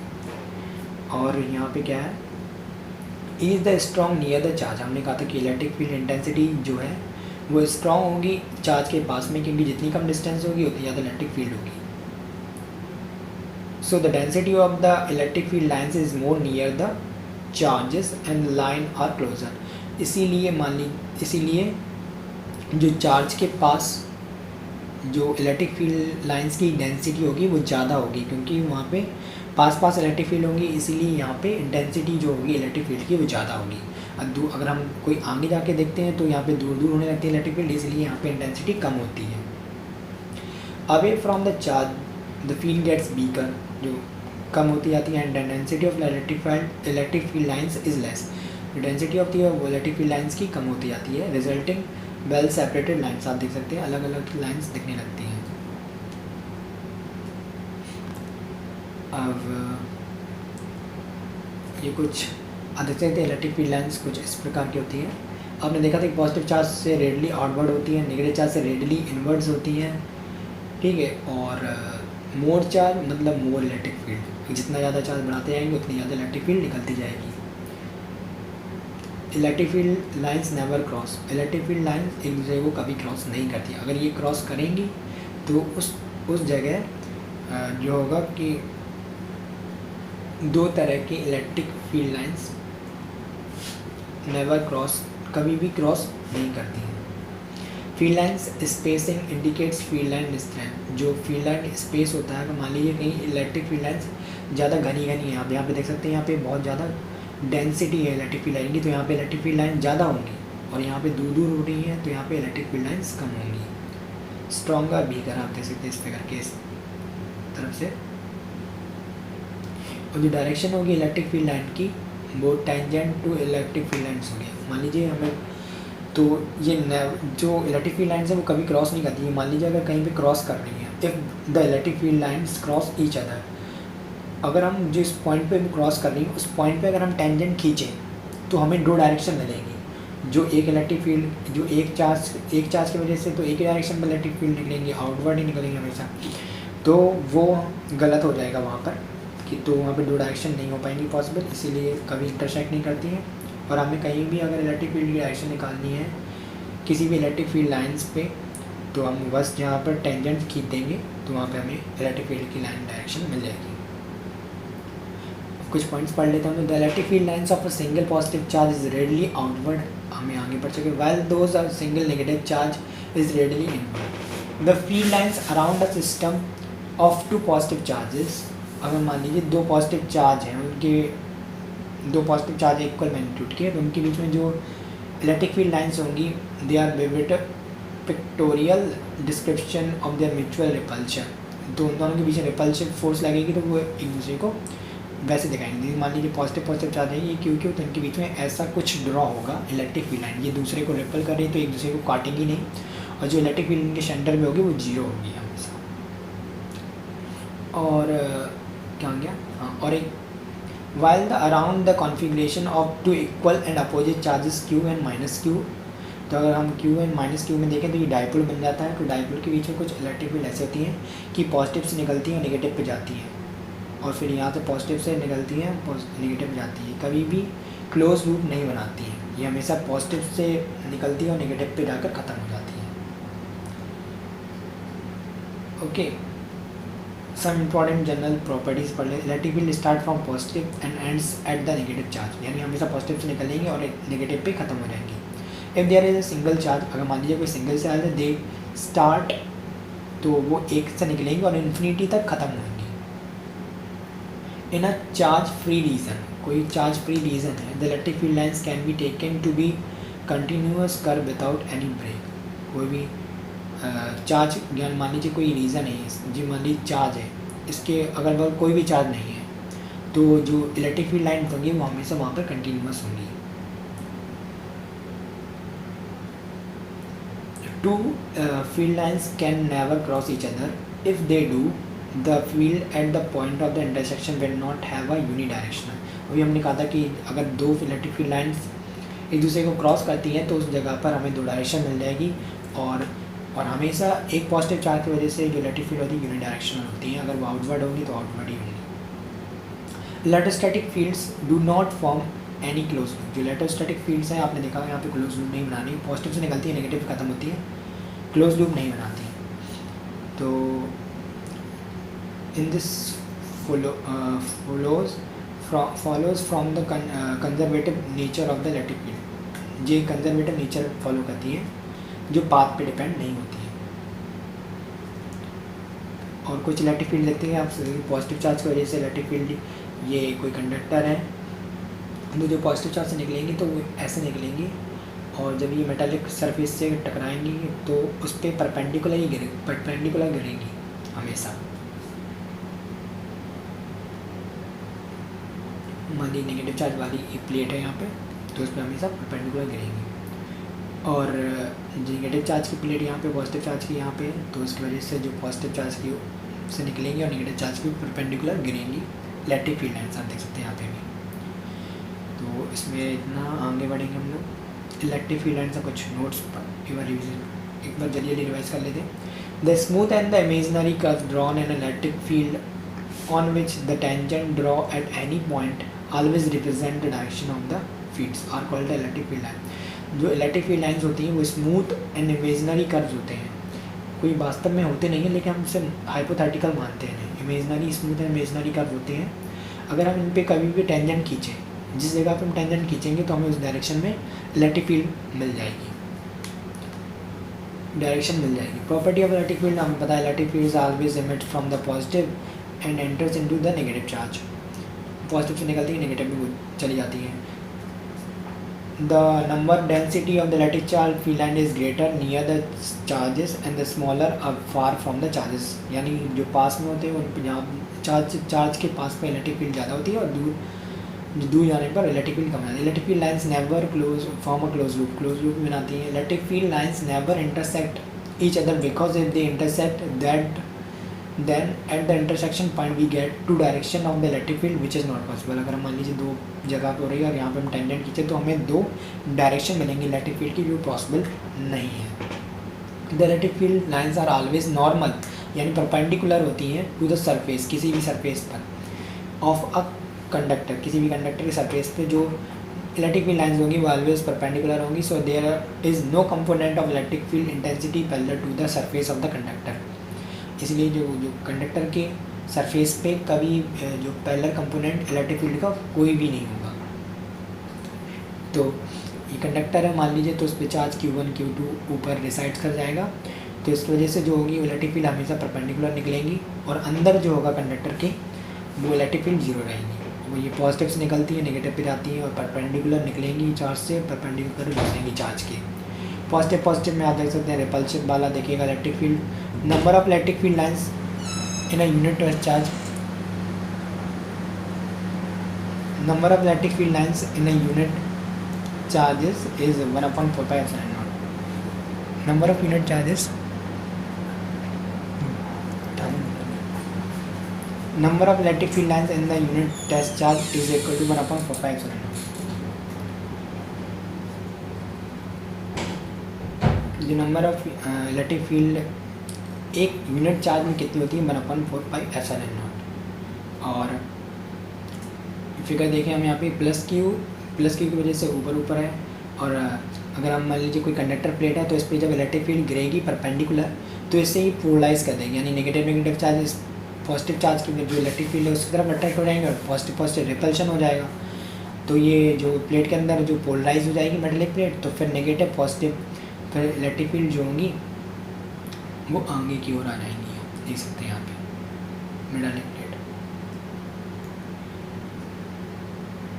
और यहाँ पे क्या है, is the strong near the charge. हमने कहा था कि इलेक्ट्रिक फील्ड इंटेंसिटी जो है वो स्ट्रॉन्ग होगी चार्ज के पास में, क्योंकि जितनी कम डिस्टेंस होगी उतनी ज़्यादा इलेक्ट्रिक फील्ड होगी। So the density of the electric field lines is more near the charges and line are closer. इसीलिए जो चार्ज के पास जो इलेक्ट्रिक फील्ड लाइंस की डेंसिटी होगी वो ज़्यादा होगी, क्योंकि वहाँ पे पास इलेक्ट्रिक फील्ड होंगी, इसीलिए यहाँ पे इंटेंसिटी जो होगी इलेक्ट्रिक फील्ड की वो ज़्यादा होगी। अगर हम कोई आगे जाके देखते हैं तो यहाँ पे दूर दूर होने लगती है इलेक्ट्रिक फील्ड, इसलिए यहाँ पे इंटेंसिटी कम होती है। Away from the charge the field gets weaker, जो कम होती जाती है, and density of electric field lines is less. Density of the electric field lines की कम होती जाती है, रिजल्टिंग वेल सेपरेटेड लाइन्स। आप देख सकते हैं अलग अलग लाइन्स दिखने लगती हैं। अब ये कुछ अधिकतर इलेक्ट्रिक फील्ड लाइन्स कुछ इस प्रकार की होती हैं। आपने देखा था कि पॉजिटिव चार्ज से रेडियली आउटवर्ड होती है, नेगेटिव चार्ज से रेडियली इनवर्ड्स होती हैं, ठीक है। और मोर चार्ज मतलब मोर इलेक्ट्रिक फील्ड, जितना ज़्यादा चार्ज बढ़ाते जाएंगे उतनी ज़्यादा इलेक्ट्रिक फील्ड निकलती जाएगी। Electric field lines never cross, electric field lines एक दूसरे को कभी क्रॉस नहीं करती। अगर ये क्रॉस करेंगी तो उस जगह जो होगा कि दो तरह की electric field lines never cross, कभी भी क्रॉस नहीं करती हैं। Field lines spacing indicates field line strength. जो फील्ड लाइन स्पेस होता है, मान लीजिए कहीं इलेक्ट्रिक फील्ड लाइंस ज़्यादा घनी है, आप यहाँ पे देख सकते हैं यहाँ पे बहुत ज़्यादा डेंसिटी है इलेक्ट्रिक फील्ड लाइन की, तो यहाँ पे इलेक्ट्रिक फील्ड लाइन ज़्यादा होंगी, और यहाँ पे दूर दूर हो रही है तो यहाँ पे इलेक्ट्रिक फील्ड लाइन्स कम होंगी। स्ट्रॉन्गर वीकर आप देख सकते हैं इस फिगर के इस तरफ से। और जो डायरेक्शन होगी इलेक्ट्रिक फील्ड लाइन की वो tangent to electric field lines हो गया। मान लीजिए हमें तो ये जो इलेक्ट्रिक फील्ड लाइन्स है वो कभी क्रॉस नहीं करती है। मान लीजिए अगर कहीं पे क्रॉस कर रही है, if the electric field lines cross each other, अगर हम जिस पॉइंट पे क्रॉस कर रही हैं उस पॉइंट पे अगर हम टेंजेंट खींचें तो हमें दो डायरेक्शन मिलेंगी। जो एक इलेक्ट्रिक फील्ड जो एक चार्ज की वजह से तो एक ही डायरेक्शन में इलेक्ट्रिक फील्ड निकलेंगी, आउटवर्ड ही निकलेंगे हमेशा, तो वो गलत हो जाएगा वहाँ पर कि तो वहाँ पे दो डायरेक्शन नहीं हो पाएंगी पॉसिबल, इसीलिए कभी इंटरसेक्ट नहीं करती हैं। और हमें कहीं भी अगर इलेक्ट्रिक फील्ड की डायरेक्शन निकालनी है किसी भी इलेक्ट्रिक फील्ड लाइन्स पे, तो हम बस जहाँ पर टेंजेंट खींच देंगे तो वहाँ पे हमें इलेक्ट्रिक फील्ड की लाइन डायरेक्शन मिल जाएगी। कुछ पॉइंट्स पढ़ लेता हूँ। The electric field lines of a single positive charge is radially outward, हमें आगे बढ़ चुके, while those are single negative charge is radially inward. The field lines around a system of two positive charges, अगर मान लीजिए दो positive charge हैं, उनके दो पॉजिटिव चार्ज इक्वल मैग्नीट्यूड के, तो उनके बीच में जो इलेक्ट्रिक फील्ड लाइन्स होंगी they are vivid pictorial description of their mutual repulsion. तो उन दोनों के बीच में रिपल्सिव फोर्स लगेगी तो वो एक दूसरे को वैसे दिखाएंगे। मान लीजिए पॉजिटिव चार्ज है ये क्यों तो इनके बीच में ऐसा कुछ ड्रॉ होगा इलेक्ट्रिक फील्ड लाइन, ये दूसरे को रिपल कर रही है तो एक दूसरे को काटेंगी नहीं, और जो इलेक्ट्रिक फील्ड इनके सेंटर में होगी वो जीरो होगी हमेशा। और क्या हो गया, हाँ, और एक while the around the configuration of two equal and opposite charges Q and minus Q, तो अगर हम क्यू एंड माइनस क्यू में देखें तो ये डाइपोल बन जाता है। तो डाइपोल के बीच में कुछ इलेक्ट्रिक फील्ड ऐसी होती हैं कि पॉजिटिव से निकलती हैं नेगेटिव पे जाती हैं, और फिर यहाँ से पॉजिटिव से निकलती हैं नेगेटिव पे जाती है, कभी भी क्लोज लूप नहीं बनाती हैं, ये हमेशा पॉजिटिव से निकलती है और नेगेटिव पे जाकर ख़त्म हो जाती है। Okay, some important general properties पढ़ लें। Electric field start from positive and ends at the negative charge, यानी हमेशा पॉजिटिव से निकलेंगे और नेगेटिव पे ख़त्म हो जाएंगी। If there is a single charge, अगर मान लीजिए कोई सिंगल चार्ज है, दे स्टार्ट, तो वो एक से निकलेंगे और इन्फिनिटी तक ख़त्म होंगी। In a charge free region, कोई चार्ज फ्री रीजन है, the electric field lines can be taken to be continuous curve without any break. कोई भी चार्ज, ज्ञान मान लीजिए कोई रीज़न है जी, मान लीजिए चार्ज है, इसके अगल बगल कोई भी चार्ज नहीं है, तो जो इलेक्ट्रिक फील्ड लाइन होंगी वो हमेशा वहाँ पर कंटिन्यूअस होंगी। Two field lines can never cross each other, if they do the field at the point of the intersection will not have a unidirectional. अभी हमने कहा था कि अगर दो इलेक्ट्रिक फील्ड लाइन्स एक दूसरे को क्रॉस करती हैं तो उस जगह पर हमें दो डायरेक्शन मिल जाएगी, और हमेशा एक पॉजिटिव चार्ज की वजह से जो इलेक्ट्रिक फील्ड होती है यूनिडायरेक्शनल होती हैं, अगर वो आउटवर्ड होंगी तो आउटवर्ड ही होंगी। Electrostatic fields do not form any close loop. जो इलेक्ट्रोस्टैटिक फील्ड्स हैं आपने देखा यहाँ पे क्लोज लूप नहीं बनानी, पॉजिटिव से निकलती है नेगेटिव खत्म होती है, क्लोज लूप नहीं बनाती। तो in this follows from the conservative nature of the electric field। ये कंजर्वेटिव नेचर फॉलो करती है जो पाथ पे डिपेंड नहीं होती है। और कुछ इलेक्ट्रिक फील्ड देखते हैं आप, पॉजिटिव चार्ज की वजह से इलेक्ट्रिक फील्ड, ये कोई कंडक्टर है तो जो पॉजिटिव चार्ज से निकलेंगी तो वो ऐसे निकलेंगी, और जब ये मेटालिक सरफेस से टकराएंगी तो उस पर परपेंडिकुलर गिरेंगी हमेशा। मान ली नेगेटिव चार्ज वाली एक प्लेट है यहाँ पे, तो उस पर हमेशा परपेंडिकुलर गिरेंगी। और नेगेटिव चार्ज की प्लेट यहाँ पे, पॉजिटिव चार्ज की यहाँ पे, तो उसकी वजह से जो पॉजिटिव चार्ज की से निकलेंगी और नेगेटिव चार्ज की परपेंडिकुलर गिरेंगी। इलेक्ट्रिक फील्ड लाइन्स आप देख सकते हैं यहाँ पे भी। तो इसमें इतना आगे बढ़ेंगे हम लोग। इलेक्ट्रिक फील्ड लाइन्स का कुछ नोट्स एक बार जल्दी रिवाइज कर लेते हैं। The smooth and the imaginary curve drawn an electric field on which the tangent draw at any point always represent the direction of the fields are called the electric field line। जो electric field lines होती हैं वो smooth and imaginary curves होते हैं, कोई वास्तव में होते नहीं हैं लेकिन हम उसे हाइपोथेटिकल मानते हैं। Imaginary smooth and imaginary curve होते हैं। अगर हम इन पे कभी भी टेंजेंट खींचें, जिस जगह पर हम टेंजेंट खींचेंगे तो हमें उस डायरेक्शन में इलेक्ट्रिक फील्ड मिल जाएगी, डायरेक्शन मिल जाएगी। प्रॉपर्टी ऑफ इलेक्ट्रिक फील्ड हमें पता है, electric field is always emit from the positive and enters into the negative charge. Positive से निकलती है, नेगेटिव में चली जाती है। The number density of the electric charge field line is greater near the charges and the smaller अब far from the charges. यानी जो पास में होते हैं उन जहाँ चार्ज के पास पर इलेक्ट्रिक फील्ड ज़्यादा होती है और दूर जाने पर इलेक्ट्रिक फील्ड कम आती है। Electric field lines never form a close loop बनाती हैं। Electric field lines never intersect each other because if they intersect that then at the intersection point we get two direction of the electric field which is not possible। अगर हम मान लीजिए दो जगह पर हो रही है और यहाँ पे हम टेंजेंट खींचे तो हमें दो डायरेक्शन मिलेंगी इलेक्ट्रिक फील्ड की, जो पॉसिबल नहीं है। The electric field lines are always normal, यानी परपेंडिकुलर होती हैं टू द सरफेस, किसी भी सरफेस पर ऑफ अ कंडक्टर। किसी भी कंडक्टर के सरफेस पे जो इलेक्ट्रिक फील्ड लाइन्स होंगी वो ऑलवेज परपेंडिकुलर होंगी। So there is no component of electric field intensity parallel to the surface of the conductor. इसलिए जो कंडक्टर के सरफेस पे कभी जो पैरेलल कंपोनेंट इलेक्ट्रिक फील्ड का कोई भी नहीं होगा। तो ये कंडक्टर है मान लीजिए, तो उस पर चार्ज Q1 Q2 ऊपर रिसाइड कर जाएगा, तो इसकी वजह से जो होगी इलेक्ट्रिक फील्ड हमेशा परपेंडिकुलर निकलेंगी और अंदर जो होगा कंडक्टर के वो इलेक्ट्रिक फील्ड जीरो रहेंगी। वो ये पॉजिटिव से निकलती है, नेगेटिव पे जाती है और परपेंडिकुलर निकलेंगी चार्ज से, परपेंडिकुलर निकलेंगी चार्ज के। पॉजिटिव में आप देख सकते हैं रिपल्सिव वाला देखिएगा electric field. Number of electric field lines in a unit charge, number of electric field lines in a unit charges is 1/4πε0। Number of unit charges, number of electric field lines in the unit test charge is equal to 1/4πε0। जो number of electric field एक unit charge में कितनी होती है 1/4πε0। और figure देखें हम यहाँ पे प्लस क्यू की वजह से ऊपर है। और अगर हम मान लीजिए कोई कंडक्टर प्लेट है तो इस पर जब इलेक्ट्रिक फील्ड गिरेगी परपेंडिकुलर तो इससे ही पोलराइज कर देंगे, यानी नेगेटिव चार्ज पॉजिटिव चार्ज की जो इलेक्ट्रिक फील्ड है उसकी तरफ अट्रैक्ट हो जाएंगे और पॉजिटिव रिपल्शन हो जाएगा। तो ये जो प्लेट के अंदर जो पोलराइज हो जाएगी मेटेलिक प्लेट, तो फिर नेगेटिव पॉजिटिव फिर इलेक्ट्रिक फील्ड जो होंगी वो आगे की ओर आ जाएंगी। देख सकते हैं यहाँ पे मेटेलिक प्लेट।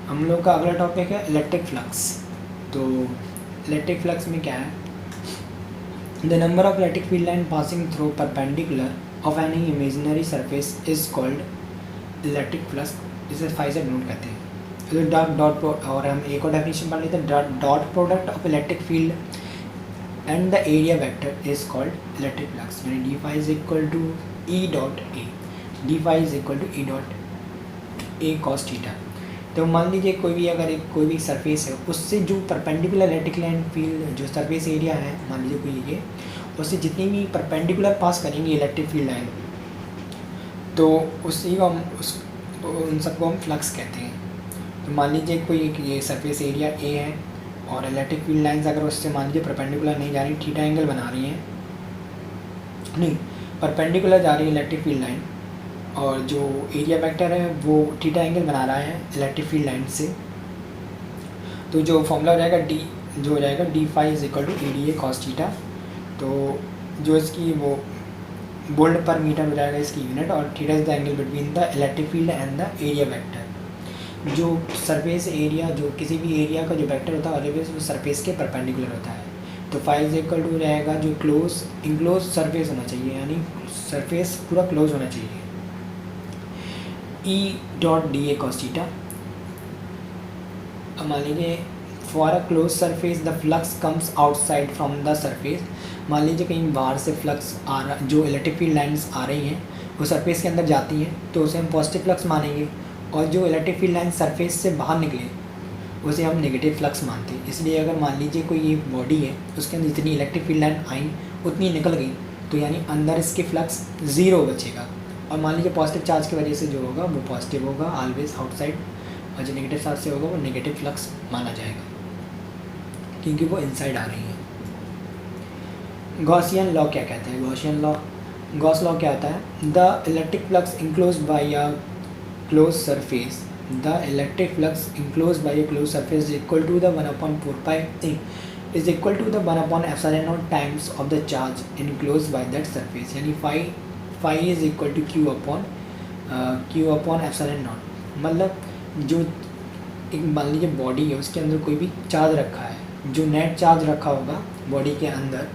हम लोग का अगला टॉपिक है इलेक्ट्रिक फ्लक्स। तो इलेक्ट्रिक फ्लक्स में क्या है, the number of electric field line passing through perpendicular of any imaginary surface is called electric flux. इसे फाइजर नोट कहते हैं। तो डॉट और हम एक और डेफिनेशन पढ़ लेते हैं, dot product of electric field and the area vector is called electric flux, यानी D phi is equal to E dot A, D phi is equal to E dot A cos theta. तो मान लीजिए कोई भी surface है उससे जो perpendicular electric line field जो सरफेस एरिया है मान लीजिए कोई ये, उससे जितनी भी परपेंडिकुलर पास करेंगे इलेक्ट्रिक फील्ड लाइन तो उससे हम तो उन सबको हम फ्लक्स कहते हैं। तो मान लीजिए कोई एक ये सरफेस एरिया ए है और इलेक्ट्रिक फील्ड लाइंस अगर उससे मान लीजिए परपेंडिकुलर नहीं जा रही, थीटा एंगल बना रही हैं, नहीं परपेंडिकुलर जा रही है इलेक्ट्रिक फील्ड लाइन, और जो एरिया वेक्टर है वो थीटा एंगल बना रहा है इलेक्ट्रिक फील्ड लाइन से, तो जो फॉर्मूला हो जाएगा डी, जो हो जाएगा D phi is equal to A D A cos theta. तो जो इसकी वो वोल्ट पर मीटर हो जाएगा इसकी यूनिट, और theta is the angle between the electric field and the area vector. जो सरफेस एरिया, जो किसी भी एरिया का जो वेक्टर होता है ऑलवेज वो सरफेस के परपेंडिकुलर होता है। तो फाई इज इक्वल टू रहेगा जो क्लोज इनक्लोज सरफेस होना चाहिए, यानी सरफेस पूरा क्लोज होना चाहिए, E dot D A cos theta. अब मान लीजिए for a close surface the flux comes outside from the surface. मान लीजिए कहीं बाहर से फ्लक्स आ रहा, जो इलेक्ट्रिक फील्ड लाइंस आ रही हैं वो सरफेस के अंदर जाती हैं, तो उसे हम पॉजिटिव फ्लक्स मानेंगे, और जो इलेक्ट्रिक फील्ड लाइन सरफेस से बाहर निकले उसे हम नेगेटिव फ्लक्स मानते हैं। इसलिए अगर मान लीजिए कोई ये बॉडी है उसके अंदर जितनी इलेक्ट्रिक फील्ड लाइन आई उतनी निकल गई, तो यानी अंदर इसके फ्लक्स ज़ीरो बचेगा, और मान लीजिए पॉजिटिव चार्ज की वजह से जो होगा वो पॉजिटिव होगा ऑलवेज आउटसाइड, और जो नेगेटिव चार्ज से होगा वो नेगेटिव फ्लक्स माना जाएगा क्योंकि वो इनसाइड आ रही है। गॉसियन लॉ क्या कहते हैं? गॉसियन लॉ, गॉस लॉ क्या होता है? The electric flux enclose by a close surface, the electric flux enclose by a close surface is equal to the 1/4 pi is equal to the 1/ε0 times of the charge enclose by that surface, यानी phi is equal to Q upon ε0। मतलब जो एक मान लीजिए body है उसके अंदर कोई भी चार्ज रखा है, जो नेट चार्ज रखा होगा बॉडी के अंदर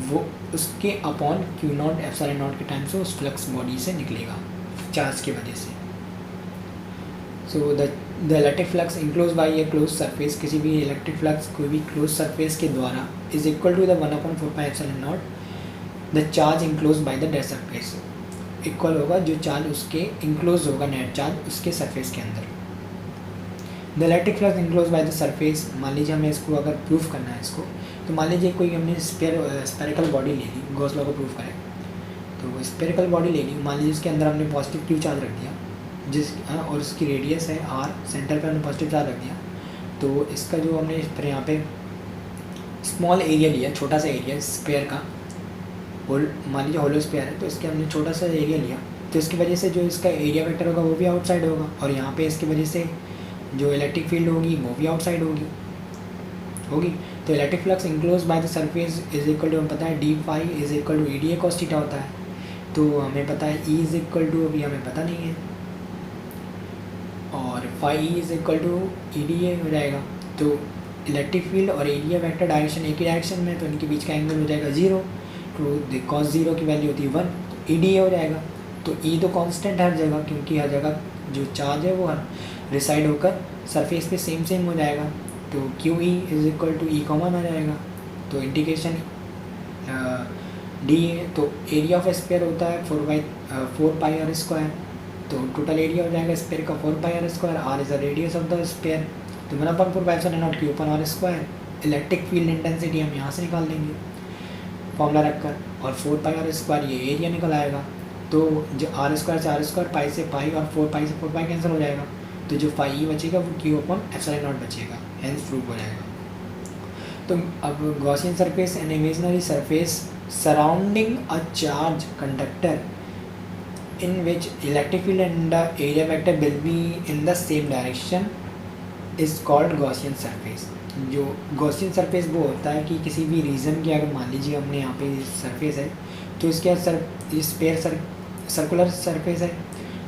वो उसके अपॉन Q0 ε0 के टाइम से उस फ्लक्स बॉडी से निकलेगा चार्ज की वजह से। So the electric flux enclose by A close surface, किसी भी इलेक्ट्रिक फ्लक्स कोई भी क्लोज सरफेस के द्वारा is equal to the 1/4 pi ε0 the charge enclose by the dead surface, equal होगा जो चार्ज उसके इंक्लोज होगा नेट चार्ज उसके सरफेस के अंदर। The electric flux enclose by the surface, मान लीजिए हमें इसको अगर प्रूफ करना है इसको, तो मान लीजिए कोई हमने स्पेरिकल बॉडी ले ली, गॉस लॉ को प्रूफ करें तो स्पेरिकल बॉडी ले ली, मान लीजिए उसके अंदर हमने पॉजिटिव क्यू चार्ज रख दिया और उसकी रेडियस है आर, सेंटर पर हमने पॉजिटिव चार्ज रख दिया, तो इसका जो हमने फिर यहाँ पे स्मॉल एरिया लिया, छोटा सा एरिया स्पेयर का, मान लीजिए होलो स्पेयर है तो इसके हमने छोटा सा एरिया लिया, तो इसकी वजह से जो इसका एरिया वेक्टर होगा वो भी आउटसाइड होगा, और यहाँ पे इसकी वजह से जो इलेक्ट्रिक फील्ड होगी वो भी आउटसाइड होगी। तो electric flux enclose by the surface is equal to, हमें पता है D phi is equal to E D A cos theta होता है, तो हमें पता है ई इज इक्वल टू, अभी हमें पता नहीं है, और phi is equal to E D A हो जाएगा। तो इलेक्ट्रिक फील्ड और एरिया वेक्टर डायरेक्शन एक ही डायरेक्शन में, तो इनके बीच का एंगल हो जाएगा 0, तो कॉस 0 की वैल्यू होती है 1, तो ई डी ए हो जाएगा। तो ई तो कांस्टेंट हर जगह, क्योंकि हर जगह जो चार्ज है वो रिसाइड होकर सरफेस पे सेम हो जाएगा, तो Q E is equal to E common आ जाएगा, तो इंटीग्रेशन डी ए, तो एरिया ऑफ स्पेयर होता है 4 पाई आर स्क्वायर, तो टोटल एरिया हो जाएगा स्पेयर का 4 pi R square, R is the radius of the sphere, तो 1/4 pi ε0 Q upon R square. Electric field intensity हम यहाँ से निकाल लेंगे फॉर्मूला रखकर, और 4 पाई आर स्क्वायर ये एरिया निकल आएगा, तो जो आर स्क्वायर से आर स्क्वायर, पाई से पाई, और 4 पाई से 4 पाई कैंसिल हो जाएगा, तो जो फाई ई बचेगा वो क्यू अपॉन ε0 बचेगा, हेंस प्रूफ हो जाएगा। तो अब Gaussian surface an imaginary surface surrounding a charge conductor in which electric field and the area vector will be in the same direction is called Gaussian surface. जो Gaussian surface वो होता है कि किसी भी रीजन की, अगर मान लीजिए हमने यहाँ पे सरफेस है तो इसके स्पेयर सर्कुलर सरफेस है,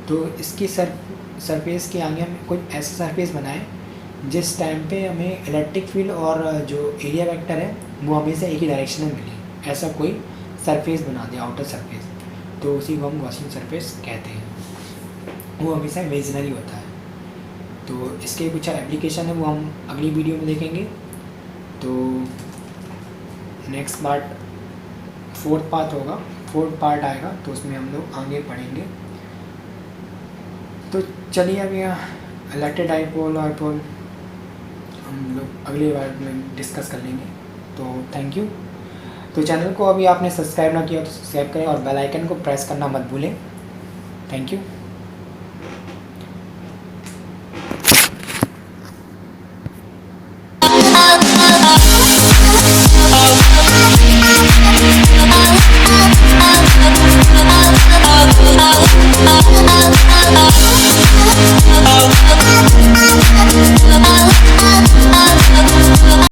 तो इसकी सरफेस के आगे हम कोई ऐसा सरफेस बनाएं जिस टाइम पे हमें इलेक्ट्रिक फील्ड और जो एरिया वेक्टर है वो हमेशा एक ही डायरेक्शन में मिले, ऐसा कोई सरफेस बना दिया आउटर सरफेस, तो उसी को हम गॉसियन सरफेस कहते हैं, वो हमेशा इमेजिनरी होता है। तो इसके कुछ एप्लीकेशन है वो हम अगली वीडियो में देखेंगे। तो नेक्स्ट पार्ट 4th पार्ट आएगा, तो उसमें हम लोग आगे पढ़ेंगे। तो चलिए अब यहाँ इलेक्ट्रिक डाइपोल और पोल हम लोग अगली बार में डिस्कस कर लेंगे। तो थैंक यू। तो चैनल को अभी आपने सब्सक्राइब ना किया तो सब्सक्राइब करें और बेल आइकन को प्रेस करना मत भूलें। Thank you.